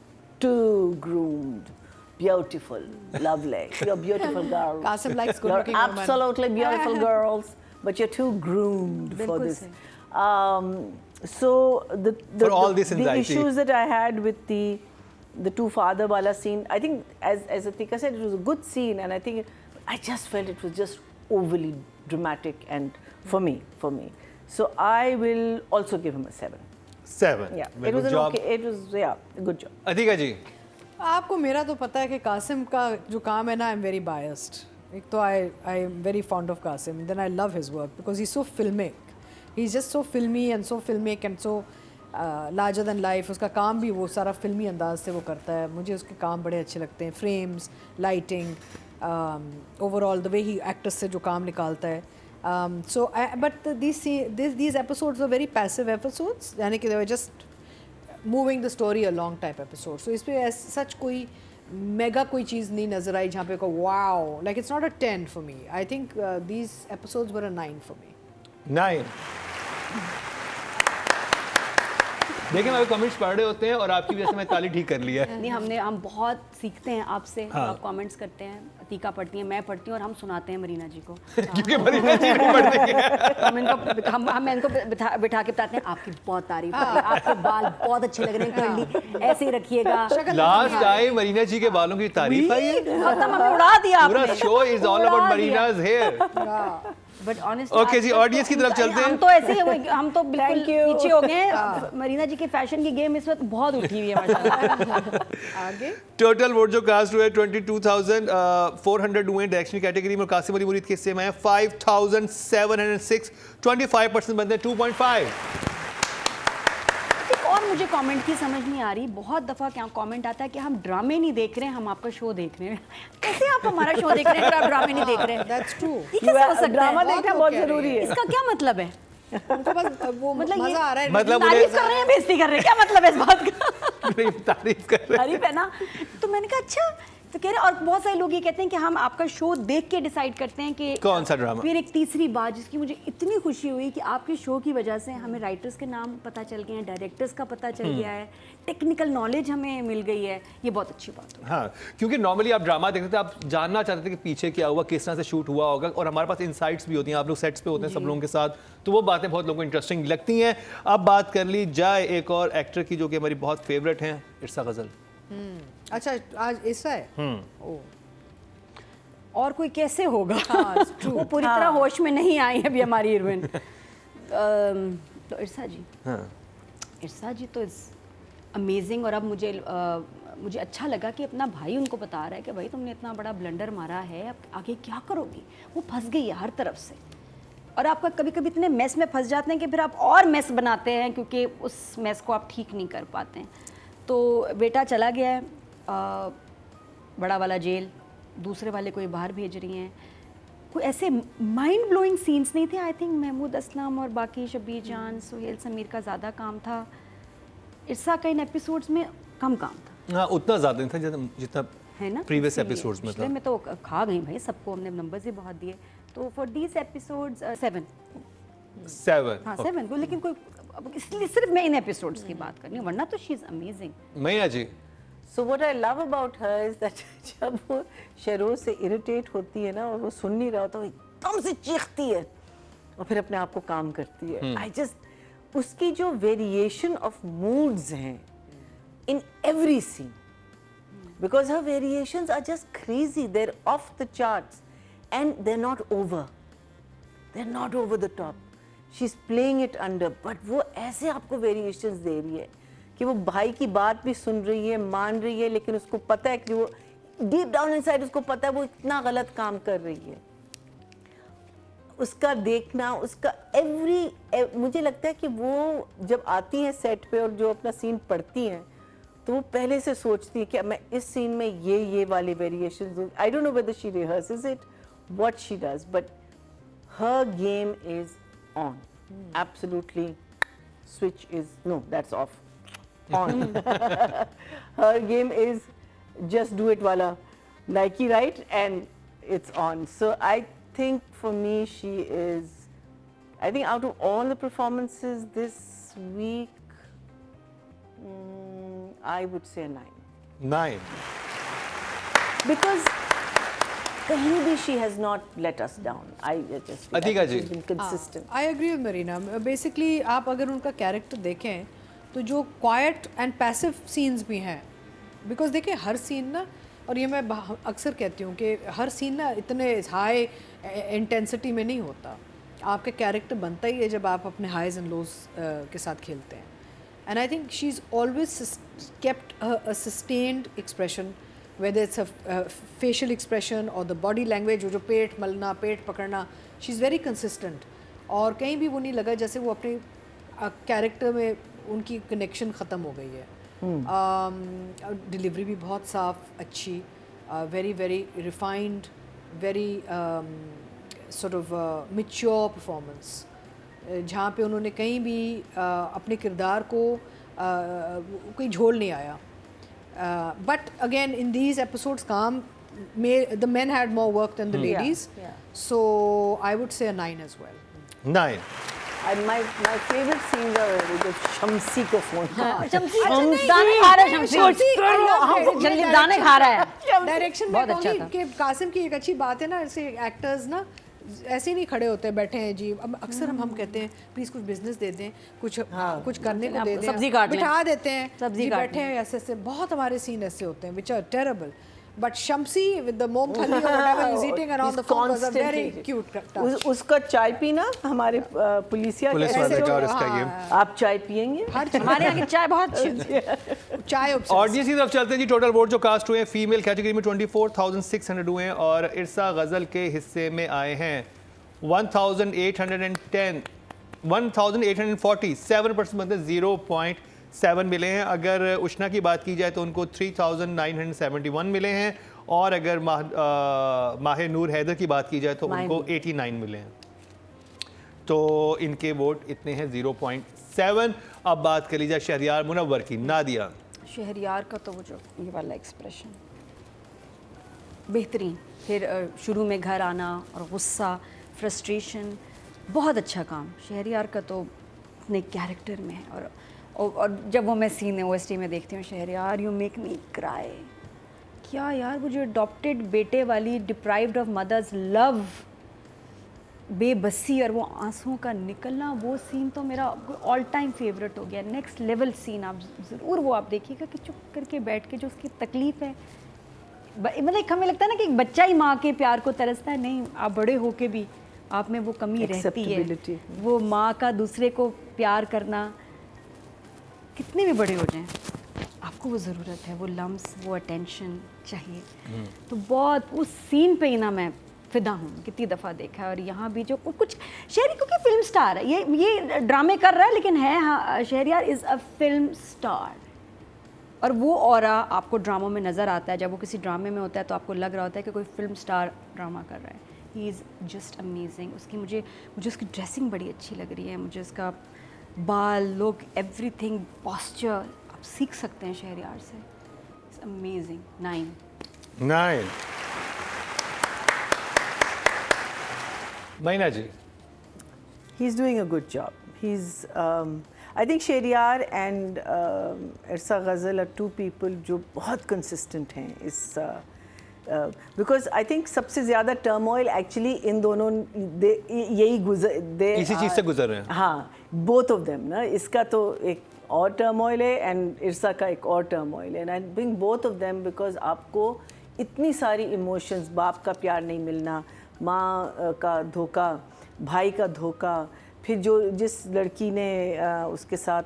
too groomed. Beautiful, lovely. You're beautiful girls. Qasim likes You're good-looking women. absolutely beautiful girls, but you're too groomed for बिल्कुल this. सही। So the For all this the anxiety. issues that I had with the two father wala scene, I think as Atika said, it was a good scene, and I think I just felt it was just overly dramatic, and for me. So I will also give him a 7. 7. Yeah, Very it was good an job. okay. It was a good job. Atika जी, आपको मेरा तो पता है कि कासिम का जो काम है ना, आई एम वेरी बायस्ड। एक तो I am very fond of Qasim, then I love his work because he so filmic, he is just so filmy and so filmic and so larger than life. उसका काम भी वो सारा फिल्मी अंदाज से वो करता है, मुझे उसके काम बड़े अच्छे लगते हैं। Frames, lighting, overall the way he actors से जो काम निकालता है। So but these episodes were very passive episodes, यानी कि they were just moving the story along type episodes. So इसमें as such कोई मेगा कोई चीज़ नहीं नजर आई जहाँ पे को wow, like it's not a 10 for me. I think these episodes were a 9 for me. 9। देखिए, मैं कमेंट्स पढ़ रहे होते हैं और आपकी वजह से मैं ताली ठीक कर लिया है। नहीं, हम बहुत सीखते हैं आपसे। हाँ। आप कमेंट्स करते हैं, अतीका पढ़ती है, मैं पढ़ती हूँ और हम सुनाते हैं मरीना जी को। क्योंकि मरीना जी नहीं पढ़ती है। हम इनको बिठा के बताते हैं आपकी बहुत तारीफ कर रहे हैं, आपके बाल बहुत अच्छे लग रहे हैं, कर्ली ऐसे ही रखिएगा। लास्ट टाइम मरीना जी के बालों की तारीफ आई है। खत्म, हमें उड़ा दिया पूरा आपने। शो इज ऑल उड़ा अबाउट दिया। मरीना's hair। But honest Okay ji, audience की तरफ चलते हैं। हम तो ऐसे ही हम तो बिल्कुल Thank you. पीछे हो गए हैं। मरीना जी की फैशन की गेम इस वक्त बहुत उठी हुई है माशाल्लाह। आगे टोटल वोट जो कास्ट हुए 22,400 हुए डायरेक्शन कैटेगरी में, और कासिम अली मुरीद के हिस्से में 5,706, 25% बनते हैं 2.5। एक और मुझे कमेंट की समझ नहीं आ रही, बहुत दफ़ा क्या कमेंट आता है कि हम ड्रामे नहीं देख रहे हैं, हम आपका शो देख रहे हैं। कैसे आप हमारा शो देख रहे हैं अगर आप ड्रामे नहीं देख रहे हैं? That's true. ये कैसे हो सकता ड्रामा है? देखना लोग बहुत कह रहे जरूरी है। इसका क्या मतलब है? उनको बस वो मतलब मजा आ रहा है। मतलब तारीफ कर रहे हैं, बेइज्जती कर रहे हैं, क्या मतलब है इस बात का? नहीं, तारीफ कर रहे हैं। तारीफ है ना। तो मैंने कहा अच्छा तो कह रहे, और बहुत सारे लोग ये कहते हैं कि हम आपका शो देख के डिसाइड करते हैं कि कौन सा ड्रामा। फिर एक तीसरी बात जिसकी मुझे इतनी खुशी हुई कि आपके शो की वजह से हमें राइटर्स के नाम पता चल गए हैं, डायरेक्टर्स का पता चल गया है, टेक्निकल नॉलेज हमें मिल गई है, ये बहुत अच्छी बात है। हाँ, क्योंकि नॉर्मली आप ड्रामा देखते थे, आप जानना चाहते थे कि पीछे क्या हुआ, किस तरह से शूट हुआ होगा, और हमारे पास इनसाइट्स भी होती हैं, आप लोग सेट्स पे होते हैं सब लोगों के साथ, तो वो बातें बहुत लोगों को इंटरेस्टिंग लगती हैं। अब बात कर ली जाए एक और एक्टर की जो कि हमारी बहुत फेवरेट हैं, इरसा गजल। अच्छा, आज ऐसा है। ओह, और कोई कैसे होगा, हाँ, it's true. वो पूरी तरह होश में नहीं आई अभी हमारी हीरोइन। तो इरसा जी, इरसा जी तो इज अमेजिंग। और अब मुझे अच्छा लगा कि अपना भाई उनको बता रहा है कि भाई तुमने इतना बड़ा ब्लंडर मारा है, अब आगे क्या करोगी। वो फंस गई है हर तरफ से, और आपका कभी कभी इतने मेस में फंस जाते हैं कि फिर आप और मेस बनाते हैं क्योंकि उस मेस को आप ठीक नहीं कर पाते हैं। तो बेटा चला गया है, बड़ा वाला जेल, दूसरे वाले को ये बाहर भेज रही हैं। कोई ऐसे माइंड ब्लोइंग सीन्स नहीं थे। आई थिंक महमूद असलम और बाकी शबीर जान, सुहेल समीर का ज़्यादा काम था। इरसा का इन एपिसोड्स में कम काम था। हाँ, उतना ज़्यादा नहीं था जितना है ना, प्रीवियस एपिसोड्स में था। पिछले में तो खा गई भाई, सबको हमने नंबर्स ही बहुत दिए। तो फॉर दीज एपिसोड्स 7। 7। हाँ 7 को, लेकिन कोई इसलिए सिर्फ मैं इन एपिसोड्स की बात कर रही हूँ, वरना तो शी इज़ अमेजिंग। मैया जी। So what I love about her is that जब वो शरोज से इरिटेट होती है ना और वो सुन नहीं रहा होता, वो एकदम से चीखती है और फिर अपने आप को काम करती है। I just उसकी जो वेरिएशन ऑफ मूड्स हैं in every scene, because her variations are just crazy, they're off the charts and they're not over the top. She's playing it under, but वो ऐसे आपको वेरिएशंस दे रही है कि वो भाई की बात भी सुन रही है, मान रही है, लेकिन उसको पता है कि वो डीप डाउन इनसाइड उसको पता है वो इतना गलत काम कर रही है। उसका देखना, उसका मुझे लगता है कि वो जब आती हैं सेट पे और जो अपना सीन पढ़ती हैं तो वो पहले से सोचती है कि मैं इस सीन में ये वाले variations, I don't know whether she rehearses it, what she does, but her game is on, absolutely switch is, no, that's off, on. Her game is just do it wala Nike, right, and it's on. So I think for me she is, I think out of all the performances this week, I would say a 9. 9 because kahin bhi she has not let us down. I just feel Atika that ji. she's been consistent. I agree with Marina. Basically आप अगर उनका character देखें तो जो quiet and passive scenes भी हैं, because देखिए हर scene ना, और ये मैं अक्सर कहती हूँ कि हर सीन ना इतने हाई इंटेंसिटी में नहीं होता। आपका कैरेक्टर बनता ही है जब आप अपने हाइज एंड लोज के साथ खेलते हैं। And I think she is always kept a sustained expression, whether it's a facial expression or the body language, जो पेट मलना, पेट पकड़ना, she is very consistent। और कहीं भी वो नहीं लगा जैसे वो अपने कैरेक्टर में उनकी कनेक्शन ख़त्म हो गई है। डिलीवरी भी बहुत साफ, अच्छी, very very refined, very sort of mature performance, जहाँ पे उन्होंने कहीं भी अपने किरदार को कोई झोल नहीं आया। But again, in these episodes, the men had more work than the ladies. Yeah. So I would say a 9 as well. 9 And my favorite scenes are जो शम्सी को फोन शम्सी दाने खा रहा है, शम्सी जल्दी दाने खा रहा है। डायरेक्शन में बहुत अच्छा कहूँगी था। कि कासिम की एक अच्छी बात है ना, ऐसे एक्टर्स ना ऐसे ही नहीं खड़े होते, बैठे हैं जी। अब अक्सर हम कहते हैं प्लीज कुछ बिजनेस दे दें, कुछ करने को दे दें, सब्जी काट लें, बिठा देते हैं, सब्जी जी काट बैठे हैं ऐसे ऐसे। बहुत हमारे सीन ऐसे होते हैं which are terrible, but Shamsi with the मोमफली or whatever he's eating around the phone was a very cute touch. उसका चाय पीना हमारे पुलिसिया पुलिस के वाले ऐसे का और जो- इसका ये आप चाय पियेंगे? हमारे यहाँ की चाय बहुत अच्छी। चाय ऑडियंस की तरफ चलते हैं जी। टोटल वोट जो कास्ट हुए हैं फीमेल कैटेगरी में 24,600 हुए हैं और इरसा गजल के हिस्से में आए हैं 1,810 1,847% मतलब 0.7 मिले हैं। अगर उष्णा की बात की जाए तो उनको 3,971 मिले हैं और अगर माहे नूर हैदर की बात की जाए तो उनको 89 मिले हैं। तो इनके वोट इतने हैं 0.7। अब बात कर लीजिए शहरियार मुनव्वर की। नादिया। शहरियार का तो वो जो ये वाला एक्सप्रेशन, बेहतरीन। फिर शुरू में घर आना और गुस्सा, फ्रस्ट्रेशन, बहुत अच्छा काम शहरयार का तो अपने कैरेक्टर में है। और जब वो मैं सीन OST में देखती हूँ, Shahryar you make me cry, क्या यार वो जो अडॉप्टेड बेटे वाली डिप्राइव्ड ऑफ मदर्स लव, बेबसी और वो आंसुओं का निकलना, वो सीन तो मेरा ऑल टाइम फेवरेट हो गया। नेक्स्ट लेवल सीन, आप ज़रूर वो आप देखिएगा कि चुप करके बैठ के जो उसकी तकलीफ़ है, मतलब हमें लगता है ना कि एक बच्चा ही माँ के प्यार को तरसता है, नहीं, आप बड़े होके भी आप में वो कमी रहती है, वो माँ का दूसरे को प्यार करना, कितने भी बड़े हो जाएं आपको वो ज़रूरत है, वो लम्स, वो अटेंशन चाहिए। तो बहुत उस सीन पे ही ना मैं फिदा हूँ, कितनी दफ़ा देखा है। और यहाँ भी जो कुछ शहरी, क्योंकि फिल्म स्टार है, ये ड्रामे कर रहा है लेकिन है, हाँ, Shahryar is a film star. और वो ऑरा आपको ड्रामों में नज़र आता है, जब वो किसी ड्रामे में होता है तो आपको लग रहा होता है कि कोई फिल्म स्टार ड्रामा कर रहा है। He is just amazing. उसकी मुझे उसकी ड्रेसिंग बड़ी अच्छी लग रही है, मुझे उसका बाल, लुक, एवरीथिंग, पॉस्चर, आप सीख सकते हैं शहरयार से। It's amazing. 9 मैना जी। He's doing a good job. I think Shehriyar and Irsa Ghazal are two people जो बहुत consistent हैं इस because I think सबसे ज़्यादा turmoil actually इन दोनों इसी चीज़ से गुजर रहे हैं। हाँ, both of them ना, इसका तो एक और टर्मोइल है एंड इरसा का एक और टर्मोइल है। And I bring both of them because आपको इतनी सारी इमोशंस, बाप का प्यार नहीं मिलना, माँ का धोखा, भाई का धोखा, फिर जिस लड़की ने उसके साथ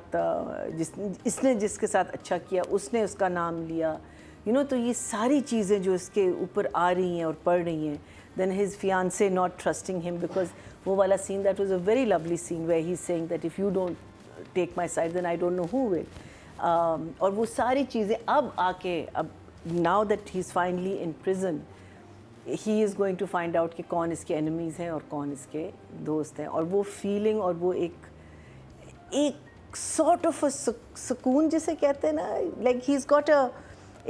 इसने जिसके साथ अच्छा किया उसने उसका नाम लिया, तो ये सारी चीज़ें जो इसके ऊपर आ रही हैं और पढ़ रही हैं। Then his fiancee not trusting him, because वो वाला scene that was a very lovely scene where he is saying that if you don't take my side then I don't know who will. और वो सारी चीज़ें अब now that he is finally in prison, he is going to find out कि कौन इसके enemies हैं और कौन इसके दोस्त हैं। और वो फीलिंग और वो एक सॉर्ट ऑफ सुकून जिसे कहते हैं ना, like he is got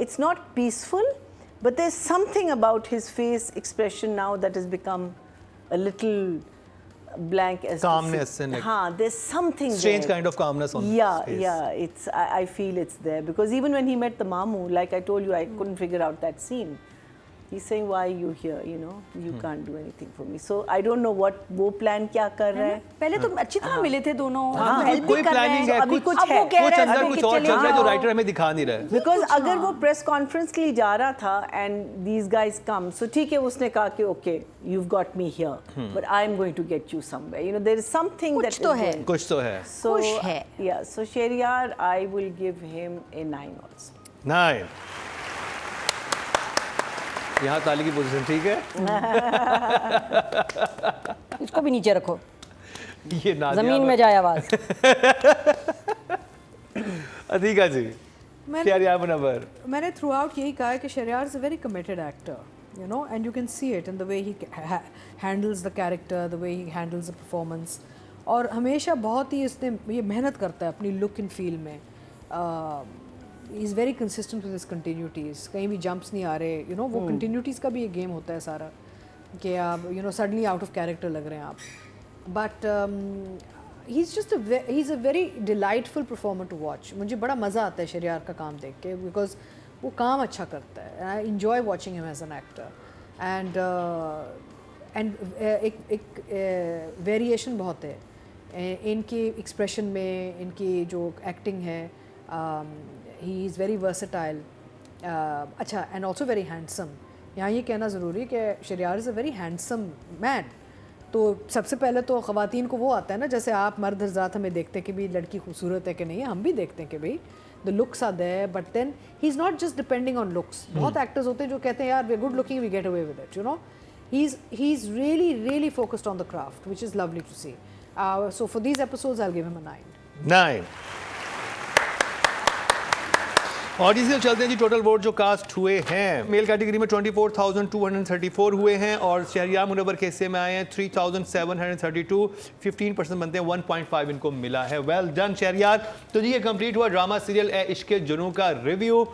it's not peaceful, but there's something about his face expression now that has become a little blank, as calmness and like, there's something strange there. kind of calmness on his face. It's I feel it's there because even when he met the Mamu, like I told you, I couldn't figure out that scene. He's saying, why are you here, you can't do anything for me. So I don't know what वो plan क्या कर रहा है। पहले तो अच्छी तरह मिले थे दोनों, कोई प्लानिंग है, अभी कुछ है, कुछ अंदर कुछ और चल रहा है जो राइटर हमें दिखा नहीं रहा है। बिकॉज अगर वो प्रेस कॉन्फ्रेंस के लिए जा रहा था and these guys come, so ठीक है, उसने कहा कि okay you got me here but I am going to get you somewhere, there is something that तो है, कुछ तो है, सो या so Shahryar I will give him a 9 also. 9 यहाँ ताली की पोजीशन ठीक है। इसको भी नीचे रखो, ये जमीन में जाए आवाज। अतीका जी, शहरयार मुनव्वर, मैंने थ्रू आउट यही कहा है कि Shahryar is a very committed actor, and you can see it in the way he handles the character, the way he handles the performance, और हमेशा बहुत ही इसने ये मेहनत करता है अपनी लुक एंड फील में। He is very consistent with his continuities, कहीं भी जंप्स नहीं आ रहे, वो कंटिन्यूटीज़ का भी एक गेम होता है सारा, कि आप सडनली आउट ऑफ कैरेक्टर लग रहे हैं आप, but he is a very delightful performer to watch. मुझे बड़ा मज़ा आता है शहरयार का काम देख के, बिकॉज वो काम अच्छा करता है, I enjoy watching him as an actor. And एक वेरिएशन बहुत है इनकी एक्सप्रेशन में, इनकी जो एक्टिंग है, ही इज़ वेरी वर्सेटाइल, अच्छा, एंड ऑल्सो वेरी हैंडसम। यहाँ ये कहना ज़रूरी है कि Shahryar is a very handsome man. तो सबसे पहले तो ख़वातीन को वो आता है ना, जैसे आप मर्द हज़रात हमें देखते हैं कि भाई लड़की खूबसूरत है कि नहीं, हम भी देखते हैं कि भाई the looks are there, but then he is not just depending on looks. बहुत एक्टर्स होते हैं जो कहते हैं यार we good looking, we get away with it, he is really focused on the craft, which is lovely to see. So for these episodes I'll give him a 9. Audience से चलते हैं जी। टोटल वोट जो cast हुए हैं, male category में 24,234 हुए हैं और शहरयार मुनव्वर के हिस्से में आए हैं 3,732, 15% बनते हैं, 1.5 इनको मिला है। Well done Shahryar. तो जी ये कंप्लीट हुआ ड्रामा सीरियल ए इश्क जुनून का रिव्यू।